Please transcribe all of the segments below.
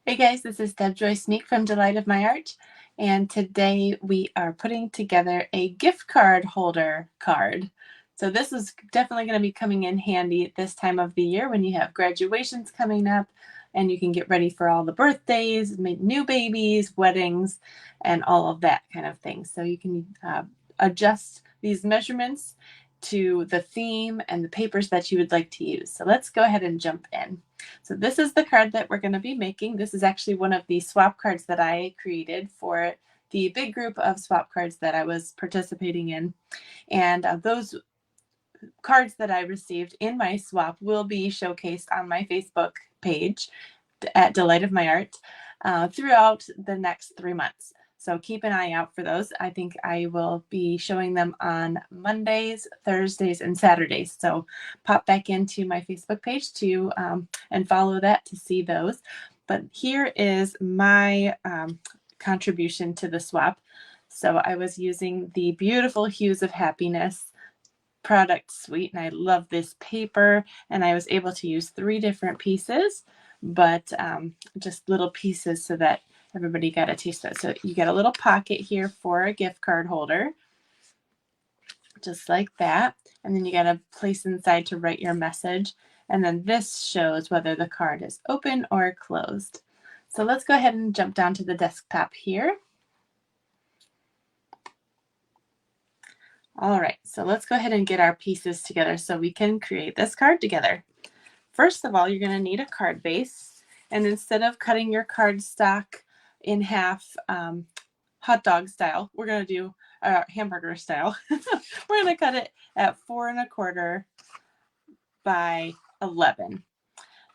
Hey guys, this is Deb Joy Sneak from Delight of My Art, and today we are putting together a gift card holder card. So this is definitely going to be coming in handy this time of the year when you have graduations coming up and you can get ready for all the birthdays, new babies, weddings, and all of that kind of thing. So you can adjust these measurements to the theme and the papers that you would like to use. So let's go ahead and jump in. So this is the card that we're going to be making. This is actually one of the swap cards that I created for the big group of swap cards that I was participating in. And those cards that I received in my swap will be showcased on my Facebook page at Delight of My Art throughout the next 3 months. So keep an eye out for those. I think I will be showing them on Mondays, Thursdays, and Saturdays. So pop back into my Facebook page to and follow that to see those. But here is my contribution to the swap. So I was using the beautiful Hues of Happiness product suite, and I love this paper, and I was able to use 3 different pieces, but just little pieces so that everybody got a taste of it. So you get a little pocket here for a gift card holder, just like that, and then you got a place inside to write your message, and then this shows whether the card is open or closed. So let's go ahead and jump down to the desktop here. All right, so let's go ahead and get our pieces together so we can create this card together. First of all, you're going to need a card base, and instead of cutting your cardstock in half hot dog style, we're going to do hamburger style. We're going to cut it at 4 1/4 by 11,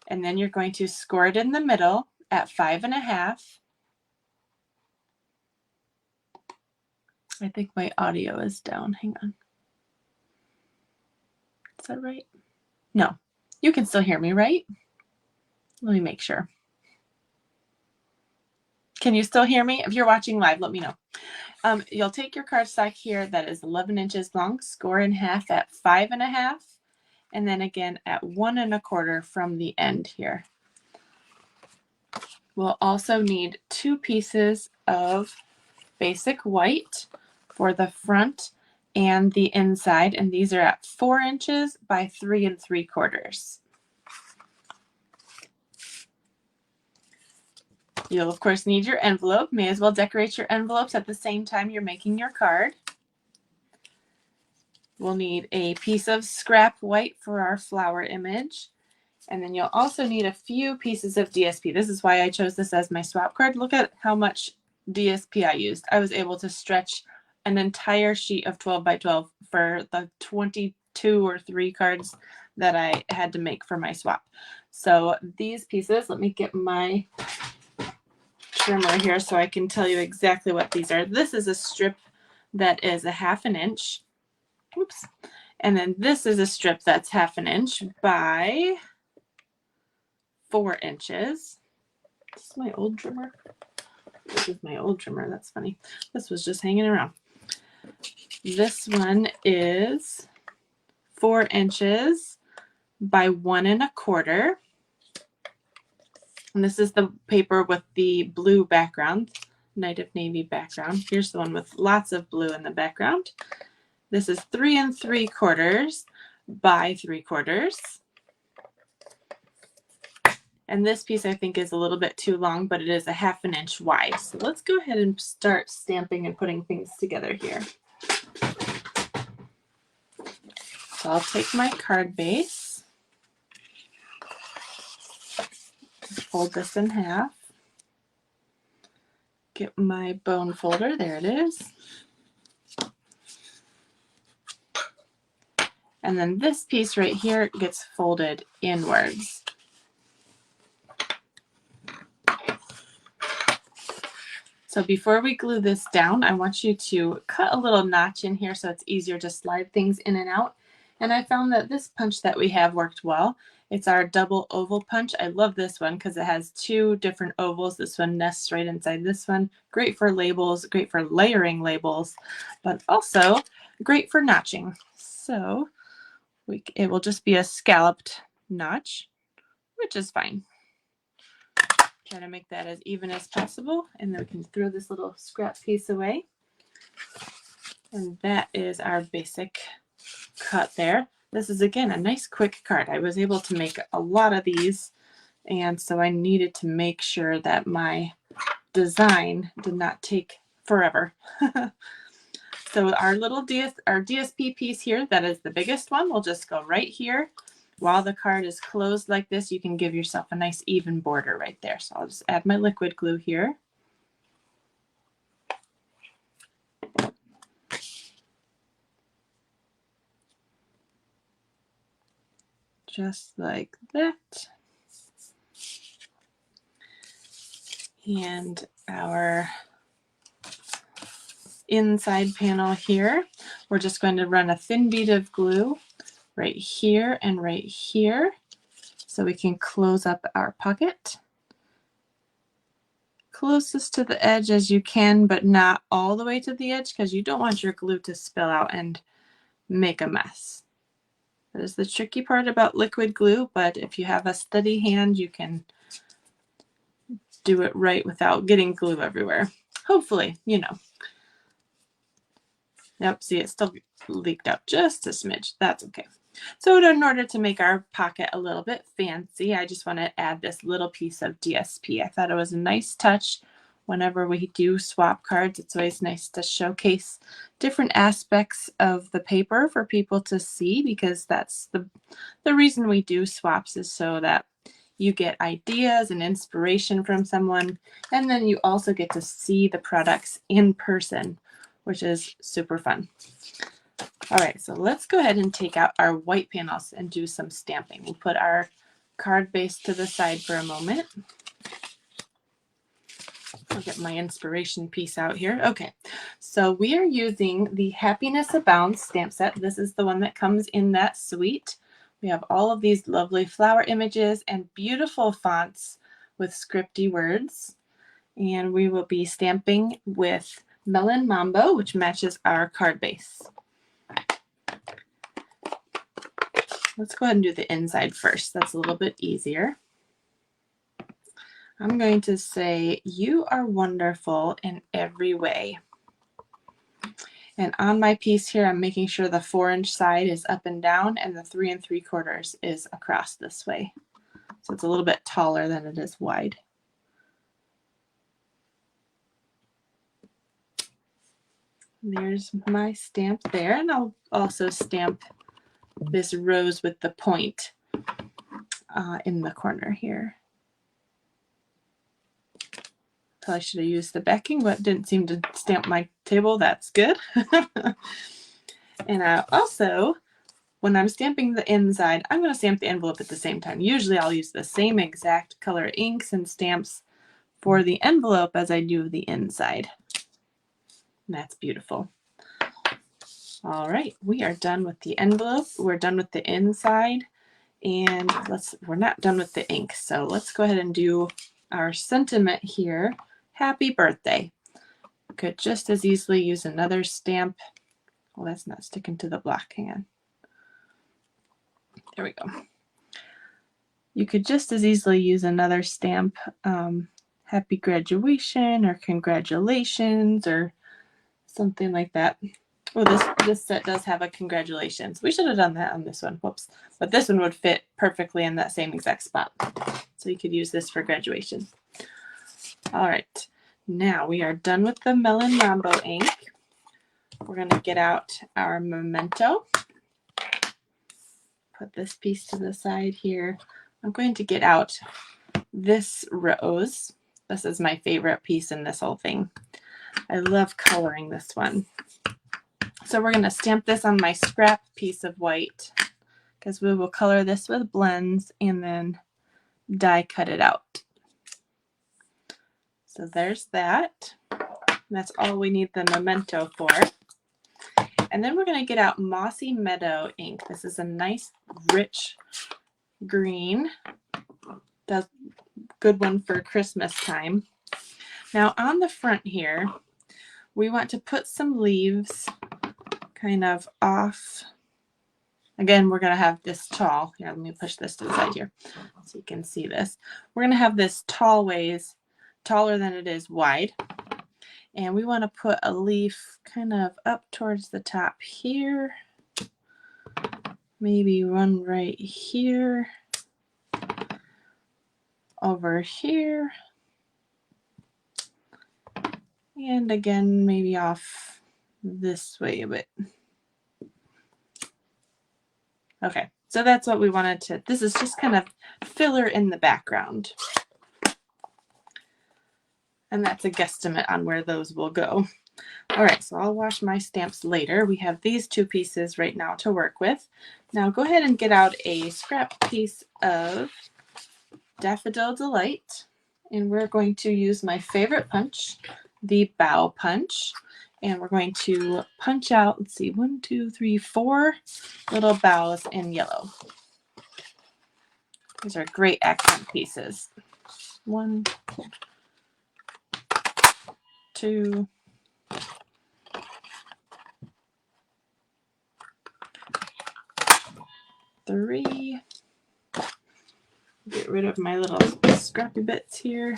and then you're going to score it in the middle at 5 1/2. I think my audio is down. Hang on. Is that right? No. You can still hear me, right? Let me make sure. Can you still hear me? If you're watching live, let me know. You'll take your cardstock here that is 11 inches long, score in half at 5 1/2, and then again at 1 1/4 from the end here. We'll also need 2 pieces of basic white for the front and the inside, and these are at 4 inches by 3 3/4. You'll of course need your envelope. May as well decorate your envelopes at the same time you're making your card. We'll need a piece of scrap white for our flower image. And then you'll also need a few pieces of DSP. This is why I chose this as my swap card. Look at how much DSP I used. I was able to stretch an entire sheet of 12 by 12 for the 22 or 3 cards that I had to make for my swap. So these pieces, let me get my trimmer here so I can tell you exactly what these are. This is a strip that is a 1/2 inch. Oops. And then this is a strip that's 1/2 inch by 4 inches. This is my old trimmer. This is my old trimmer. That's funny. This was just hanging around. This one is 4 inches by 1 1/4. And this is the paper with the blue background, Night of Navy background. Here's the one with lots of blue in the background. This is 3 3/4 by 3/4. And this piece I think is a little bit too long, but it is a 1/2 inch wide. So let's go ahead and start stamping and putting things together here. So I'll take my card base, fold this in half, get my bone folder, there it is. And then this piece right here gets folded inwards. So before we glue this down, I want you to cut a little notch in here so it's easier to slide things in and out. And I found that this punch that we have worked well. It's our double oval punch. I love this one because it has 2 different ovals. This one nests right inside this one. Great for labels, great for layering labels, but also great for notching. So it will just be a scalloped notch, which is fine. Try to make that as even as possible, and then we can throw this little scrap piece away. And that is our basic cut there. This is, again, a nice quick card. I was able to make a lot of these, and so I needed to make sure that my design did not take forever. So our little DSP piece here, that is the biggest one, will just go right here. While the card is closed like this, you can give yourself a nice even border right there. So I'll just add my liquid glue here. Just like that. And our inside panel here, we're just going to run a thin bead of glue right here and right here so we can close up our pocket. Closest to the edge as you can, but not all the way to the edge, because you don't want your glue to spill out and make a mess. That is the tricky part about liquid glue, but if you have a steady hand, you can do it right without getting glue everywhere. Hopefully, you know. Yep, see, it still leaked out just a smidge. That's okay. So in order to make our pocket a little bit fancy, I just want to add this little piece of DSP. I thought it was a nice touch. Whenever we do swap cards, it's always nice to showcase different aspects of the paper for people to see, because that's the reason we do swaps, is so that you get ideas and inspiration from someone, and then you also get to see the products in person, which is super fun. All right, so let's go ahead and take out our white panels and do some stamping. We'll put our card base to the side for a moment. I'll get my inspiration piece out here. Okay, so we are using the Happiness Abounds stamp set. This is the one that comes in that suite. We have all of these lovely flower images and beautiful fonts with scripty words. And we will be stamping with Melon Mambo, which matches our card base. Let's go ahead and do the inside first. That's a little bit easier. I'm going to say, you are wonderful in every way. And on my piece here, I'm making sure the 4-inch side is up and down and the 3 3/4 is across this way. So it's a little bit taller than it is wide. There's my stamp there, and I'll also stamp this rose with the point in the corner here. Probably should have used the backing, but didn't seem to stamp my table. That's good. And I also, when I'm stamping the inside, I'm going to stamp the envelope at the same time. Usually I'll use the same exact color inks and stamps for the envelope as I do the inside. And that's beautiful. All right, we are done with the envelope. We're done with the inside, and we're not done with the ink. So let's go ahead and do our sentiment here. Happy birthday. Could just as easily use another stamp. Well, that's not sticking to the block. Hang on. There we go. You could just as easily use another stamp. Happy graduation or congratulations or something like that. Oh, this set does have a congratulations. We should have done that on this one. Whoops. But this one would fit perfectly in that same exact spot. So you could use this for graduation. All right. Now we are done with the Melon Mambo ink. We're going to get out our Memento. Put this piece to the side here. I'm going to get out this rose. This is my favorite piece in this whole thing. I love coloring this one. So we're going to stamp this on my scrap piece of white, because we will color this with blends and then die cut it out. So there's that. That's all we need the Memento for. And then we're going to get out Mossy Meadow ink. This is a nice rich green. That's a good one for Christmas time. Now on the front here, we want to put some leaves kind of off. Again, we're going to have this tall. Here, let me push this to the side here so you can see this. We're going to have this tall ways, taller than it is wide. And we want to put a leaf kind of up towards the top here. Maybe one right here. Over here. And again, maybe off this way a bit. Okay, so that's what we wanted to, this is just kind of filler in the background. And that's a guesstimate on where those will go. All right, so I'll wash my stamps later. We have these two pieces right now to work with. Now go ahead and get out a scrap piece of Daffodil Delight. And we're going to use my favorite punch, the bow punch. And we're going to punch out, let's see, 1, 2, 3, 4 little bows in yellow. These are great accent pieces. 1, 2, 3. Get rid of my little scrappy bits here.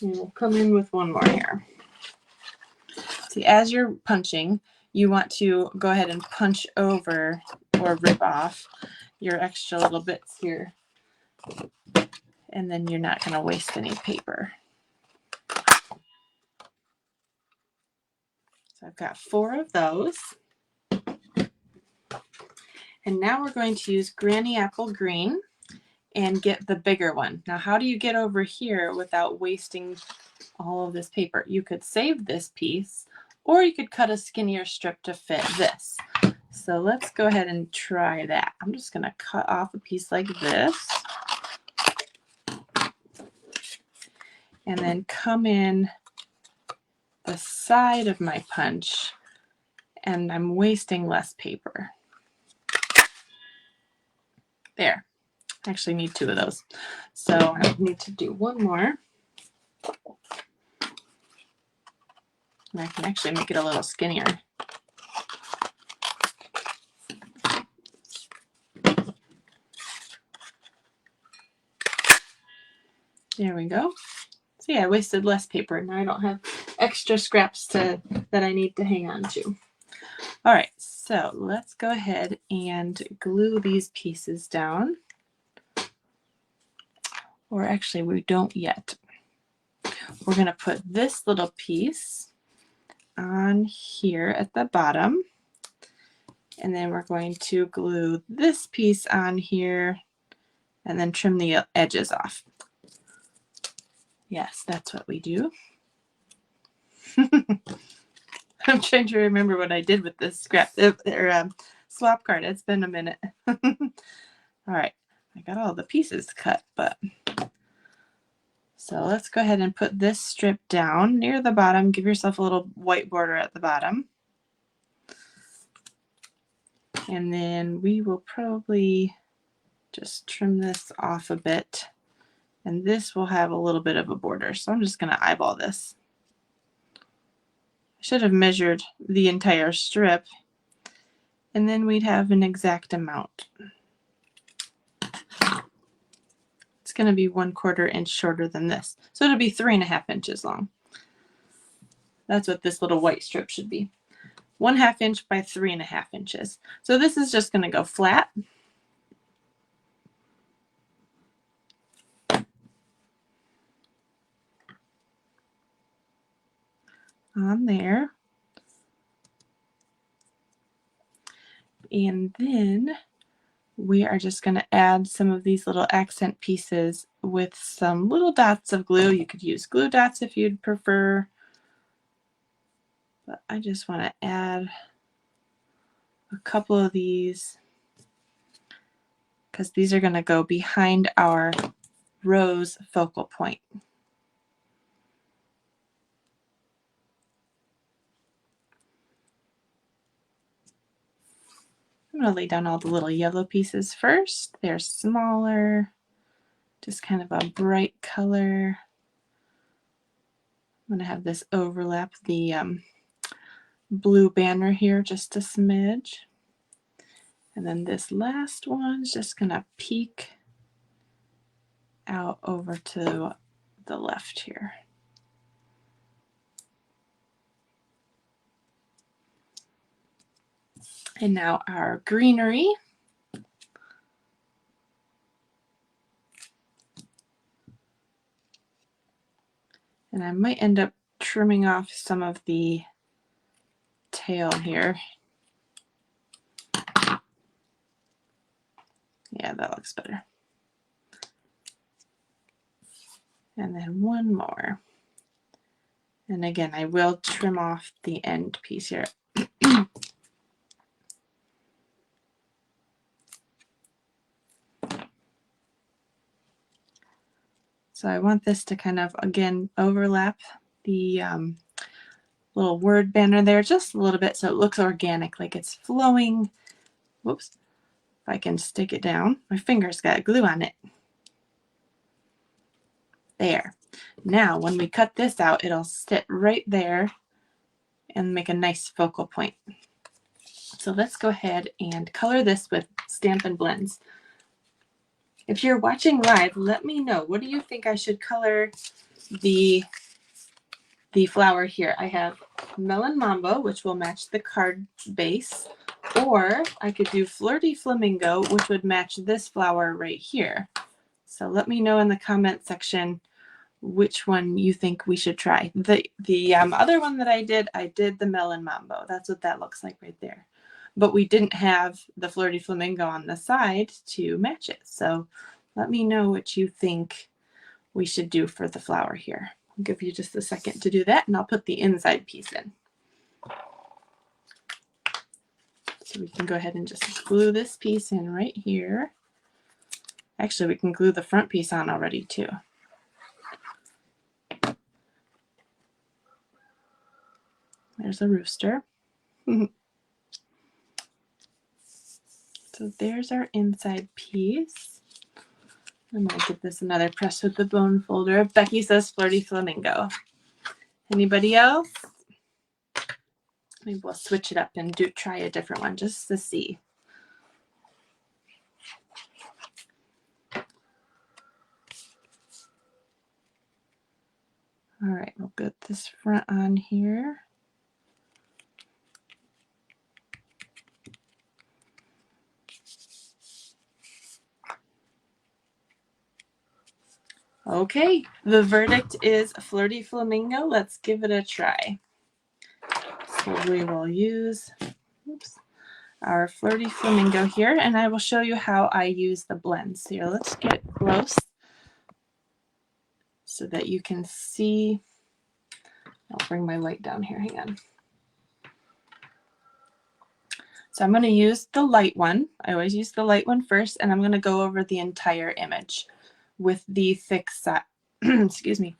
And we'll come in with one more here. See, as you're punching, you want to go ahead and punch over or rip off your extra little bits here. And then you're not going to waste any paper. So I've got 4 of those. And now we're going to use Granny Apple Green and get the bigger one. Now, how do you get over here without wasting all of this paper? You could save this piece, or you could cut a skinnier strip to fit this. So let's go ahead and try that. I'm just going to cut off a piece like this. And then come in the side of my punch, and I'm wasting less paper. There. I actually need 2 of those. So I need to do one more. And I can actually make it a little skinnier. There we go. See, I wasted less paper. Now I don't have extra scraps that I need to hang on to. All right, so let's go ahead and glue these pieces down. Or actually, we don't yet. We're going to put this little piece on here at the bottom. And then we're going to glue this piece on here and then trim the edges off. Yes, that's what we do. I'm trying to remember what I did with this swap card. It's been a minute. All right, I got all the pieces cut, but so let's go ahead and put this strip down near the bottom. Give yourself a little white border at the bottom. And then we will probably just trim this off a bit. And this will have a little bit of a border. So I'm just going to eyeball this. I should have measured the entire strip. And then we'd have an exact amount. It's going to be 1/4 inch shorter than this. So it'll be 3.5 inches long. That's what this little white strip should be. 1/2 inch by 3.5 inches. So this is just going to go flat. On there. And then we are just going to add some of these little accent pieces with some little dots of glue. You could use glue dots if you'd prefer. But I just want to add a couple of these because these are going to go behind our rose focal point. I'm going to lay down all the little yellow pieces first. They're smaller, just kind of a bright color. I'm going to have this overlap the blue banner here just a smidge. And then this last one's just gonna peek out over to the left here. And now our greenery. And I might end up trimming off some of the tail here. Yeah, that looks better. And then one more. And again, I will trim off the end piece here. So I want this to kind of, again, overlap the little word banner there just a little bit so it looks organic, like it's flowing. Whoops. If I can stick it down. My finger's got glue on it. There. Now, when we cut this out, it'll sit right there and make a nice focal point. So let's go ahead and color this with Stampin' Blends. If you're watching live, let me know. What do you think I should color the flower here? I have Melon Mambo, which will match the card base, or I could do Flirty Flamingo, which would match this flower right here. So let me know in the comment section which one you think we should try. The other one that I did the Melon Mambo. That's what that looks like right there. But we didn't have the Flirty Flamingo on the side to match it. So let me know what you think we should do for the flower here. I'll give you just a second to do that, and I'll put the inside piece in. So we can go ahead and just glue this piece in right here. Actually, we can glue the front piece on already too. There's a rooster. So there's our inside piece. I'm going to give this another press with the bone folder. Becky says Flirty Flamingo. Anybody else? Maybe we'll switch it up and try a different one just to see. All right, we'll get this front on here. Okay, the verdict is Flirty Flamingo. Let's give it a try. So we will use our Flirty Flamingo here, and I will show you how I use the blends. Here, let's get close so that you can see. I'll bring my light down here, hang on. So I'm going to use the light one. I always use the light one first, and I'm going to go over the entire image with the thick side, excuse me,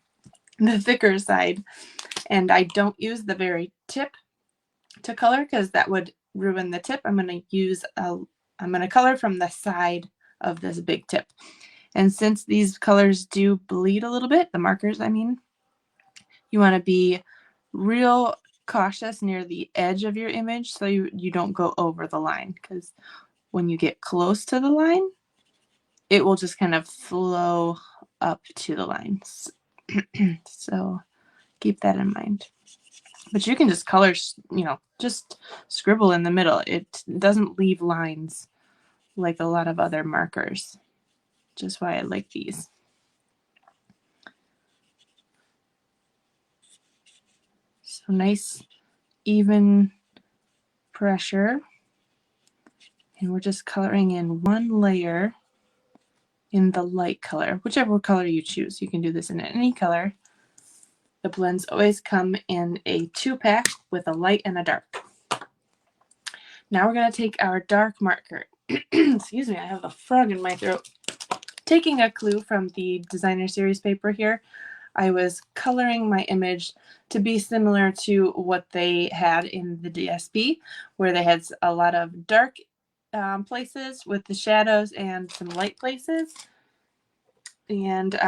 the thicker side. And I don't use the very tip to color because that would ruin the tip. I'm going to color from the side of this big tip. And since these colors do bleed a little bit, the markers, I mean, you want to be real cautious near the edge of your image so you don't go over the line, because when you get close to the line, it will just kind of flow up to the lines. So keep that in mind. But you can just color, just scribble in the middle. It doesn't leave lines like a lot of other markers, which is why I like these. So nice, even pressure. And we're just coloring in one layer in the light color, whichever color you choose. You can do this in any color. The blends always come in a 2-pack with a light and a dark. Now we're going to take our dark marker. Excuse me, I have a frog in my throat. Taking a clue from the designer series paper here, I was coloring my image to be similar to what they had in the DSP, where they had a lot of dark places with the shadows and some light places. And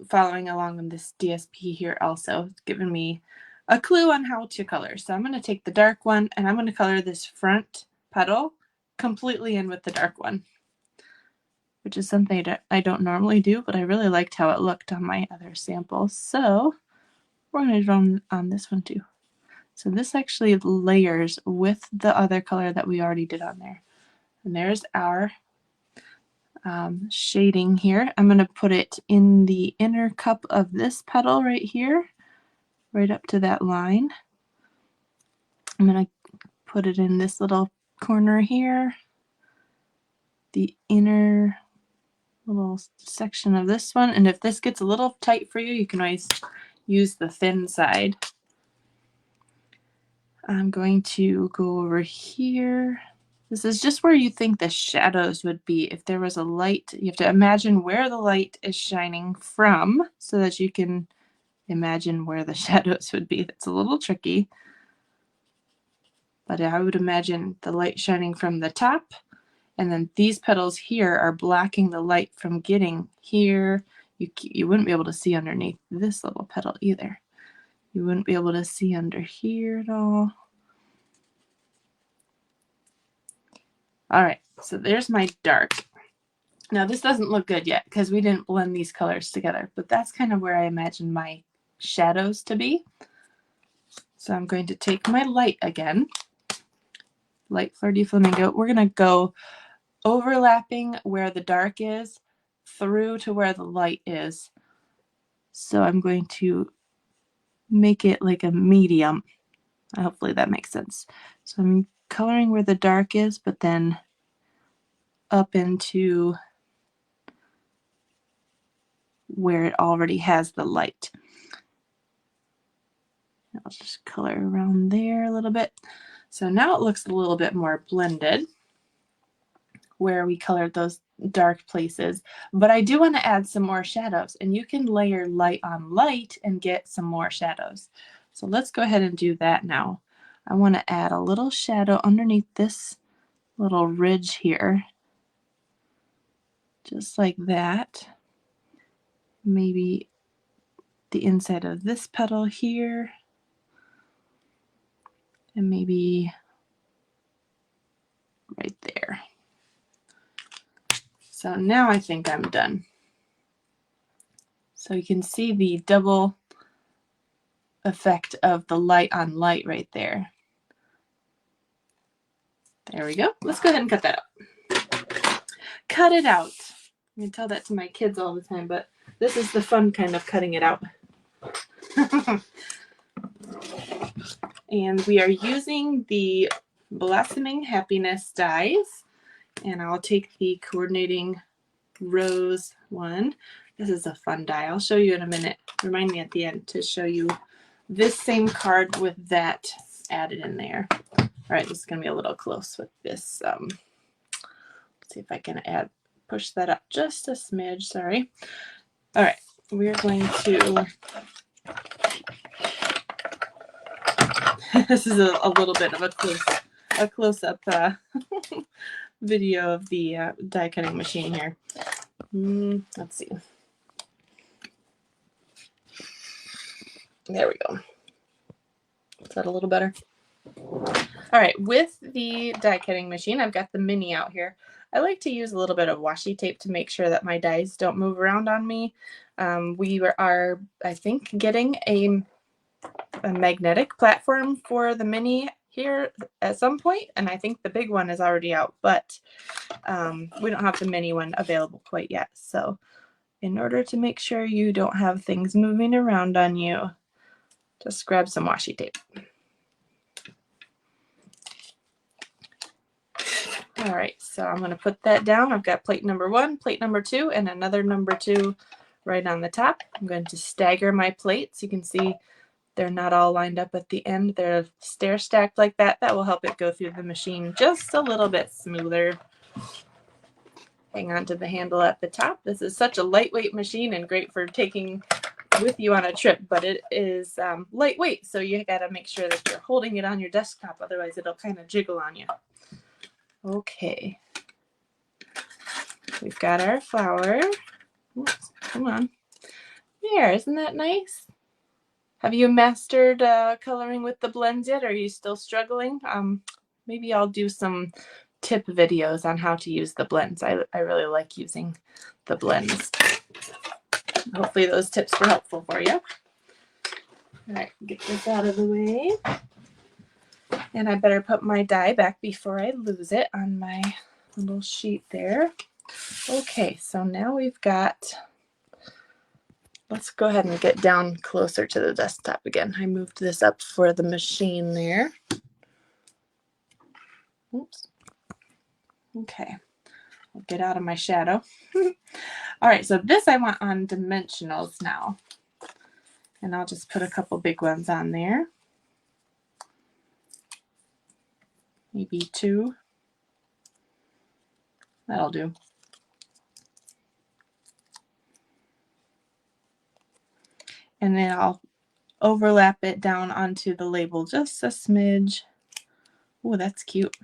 following along on this DSP here also, it's given me a clue on how to color. So I'm going to take the dark one and I'm going to color this front petal completely in with the dark one, which is something that I don't normally do, but I really liked how it looked on my other samples. So we're going to do it on this one too. So this actually layers with the other color that we already did on there. And there's our shading here. I'm going to put it in the inner cup of this petal right here, right up to that line. I'm going to put it in this little corner here, the inner little section of this one. And if this gets a little tight for you, you can always use the thin side. I'm going to go over here. This is just where you think the shadows would be. If there was a light, you have to imagine where the light is shining from so that you can imagine where the shadows would be. That's a little tricky, but I would imagine the light shining from the top, and then these petals here are blocking the light from getting here. You wouldn't be able to see underneath this little petal either. You wouldn't be able to see under here at all. All right, so there's my dark. Now this doesn't look good yet because we didn't blend these colors together, but that's kind of where I imagine my shadows to be. So I'm going to take my light again, light Fleur de Flamingo. We're going to go overlapping where the dark is through to where the light is. So I'm going to make it like a medium. Hopefully that makes sense. So I'm coloring where the dark is, but then up into where it already has the light. I'll just color around there a little bit. So now it looks a little bit more blended where we colored those dark places, but I do want to add some more shadows, and you can layer light on light and get some more shadows. So let's go ahead and do that now. I want to add a little shadow underneath this little ridge here, just like that. Maybe the inside of this petal here, and maybe right there. So now I think I'm done. So you can see the double effect of the light on light right there. There we go. Let's go ahead and cut that out. Cut it out. I can tell that to my kids all the time, but this is the fun kind of cutting it out. And we are using the Blossoming Happiness dies, and I'll take the coordinating rose one. This is a fun die. I'll show you in a minute. Remind me at the end to show you this same card with that added in there. All right, this is going to be a little close with this. Let's see if I can push that up just a smidge. Sorry. All right, we're going to. This is a little bit of a close-up video of the die cutting machine here. Let's see. There we go. Is that a little better? All right, with the die cutting machine, I've got the mini out here. I like to use a little bit of washi tape to make sure that my dies don't move around on me. We are, I think, getting a magnetic platform for the mini here at some point, and I think the big one is already out, but we don't have the mini one available quite yet. So in order to make sure you don't have things moving around on you, just grab some washi tape. All right, so I'm going to put that down. I've got plate number 1, plate number 2, and another number 2 right on the top. I'm going to stagger my plates. You can see they're not all lined up at the end. They're stair stacked like that. That will help it go through the machine just a little bit smoother. Hang on to the handle at the top. This is such a lightweight machine and great for taking with you on a trip, but it is lightweight, so you got to make sure that you're holding it on your desktop, otherwise it'll kind of jiggle on you. Okay, we've got our flower. Oops, come on. There, isn't that nice? Have you mastered coloring with the blends yet? Or are you still struggling? Maybe I'll do some tip videos on how to use the blends. I really like using the blends. Hopefully those tips were helpful for you. All right, get this out of the way. And I better put my die back before I lose it on my little sheet there. Okay, so now we've got, let's go ahead and get down closer to the desktop again. I moved this up for the machine there. Oops. Okay, I'll get out of my shadow. All right, so this I want on dimensionals now. And I'll just put a couple big ones on there. Maybe 2. That'll do. And then I'll overlap it down onto the label just a smidge. Oh, that's cute.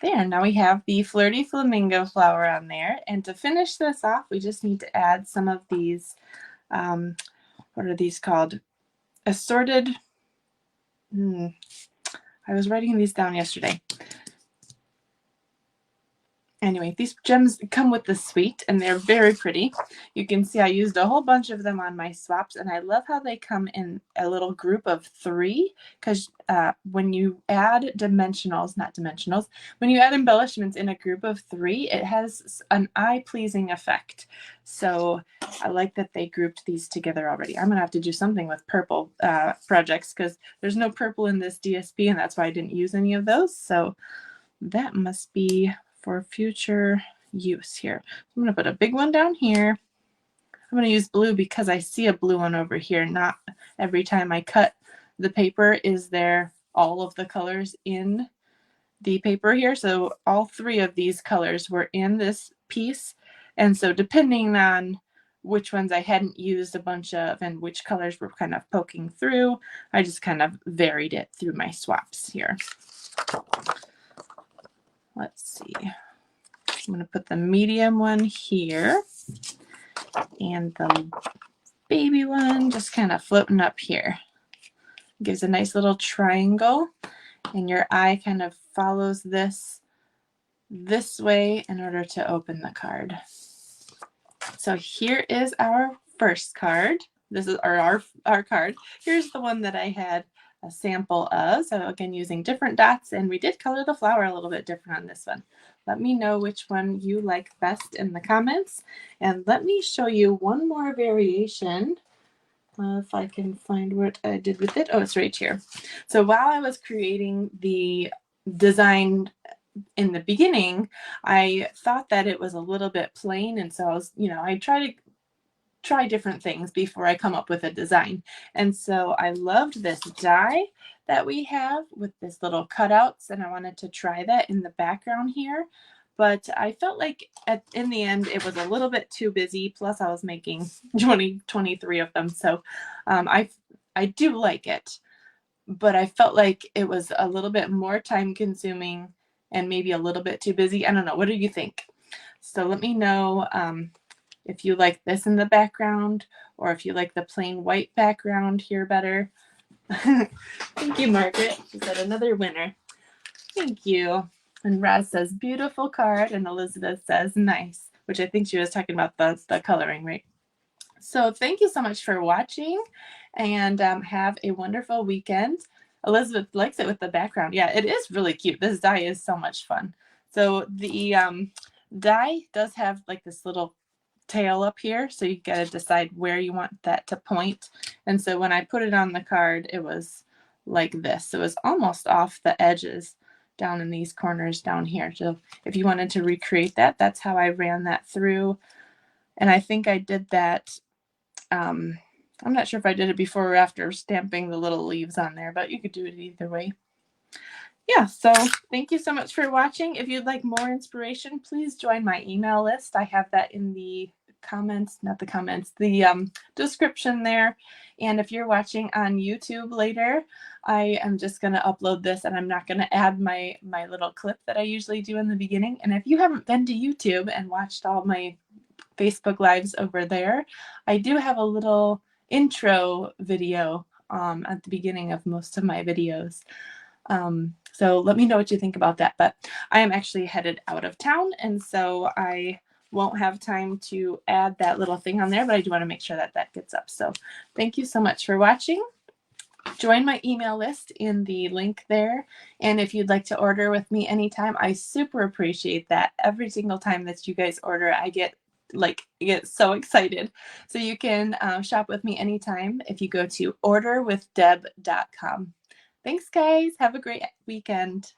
There, now we have the Flirty Flamingo flower on there. And to finish this off, we just need to add some of these, what are these called? Assorted, I was writing these down yesterday. Anyway, these gems come with the suite and they're very pretty. You can see I used a whole bunch of them on my swaps, and I love how they come in a little group of 3, because when you add when you add embellishments in a group of 3, it has an eye-pleasing effect. So I like that they grouped these together already. I'm gonna have to do something with purple projects, because there's no purple in this DSP, and that's why I didn't use any of those. So that must be for future use here. I'm going to put a big one down here. I'm going to use blue because I see a blue one over here. Not every time I cut the paper is there all of the colors in the paper here. So all 3 of these colors were in this piece. And so depending on which ones I hadn't used a bunch of and which colors were kind of poking through, I just kind of varied it through my swaps here. Let's see. I'm going to put the medium one here and the baby one just kind of floating up here. Gives a nice little triangle, and your eye kind of follows this way in order to open the card. So here is our first card. This is our card. Here's the one that I had a sample of. So again, using different dots, and we did color the flower a little bit different on this one. Let me know which one you like best in the comments. And let me show you one more variation. If I can find what I did with it. Oh, it's right here. So while I was creating the design in the beginning, I thought that it was a little bit plain. And so I was, I try different things before I come up with a design. And so I loved this die that we have with this little cutouts, and I wanted to try that in the background here. But I felt like in the end, it was a little bit too busy. Plus I was making 23 of them. So I do like it, but I felt like it was a little bit more time consuming and maybe a little bit too busy. I don't know. What do you think? So let me know if you like this in the background, or if you like the plain white background here better. Thank you, Margaret. She said another winner. Thank you. And Raz says beautiful card, and Elizabeth says nice, which I think she was talking about the coloring, right? So thank you so much for watching, and have a wonderful weekend. Elizabeth likes it with the background. Yeah, it is really cute. This die is so much fun. So the die does have like this little tail up here, so you got to decide where you want that to point. And so when I put it on the card, it was like this. It was almost off the edges down in these corners down here. So if you wanted to recreate that, that's how I ran that through. And I think I did that. I'm not sure if I did it before or after stamping the little leaves on there, but you could do it either way. Yeah, so thank you so much for watching. If you'd like more inspiration, please join my email list. I have that in the comments, not the comments, the description there. And if you're watching on YouTube later, I am just going to upload this, and I'm not going to add my little clip that I usually do in the beginning. And if you haven't been to YouTube and watched all my Facebook Lives over there, I do have a little intro video at the beginning of most of my videos. So let me know what you think about that. But I am actually headed out of town, and so I won't have time to add that little thing on there, but I do want to make sure that that gets up. So thank you so much for watching. Join my email list in the link there. And if you'd like to order with me anytime, I super appreciate that. Every single time that you guys order, I get so excited. So you can shop with me anytime if you go to orderwithdeb.com. Thanks, guys. Have a great weekend.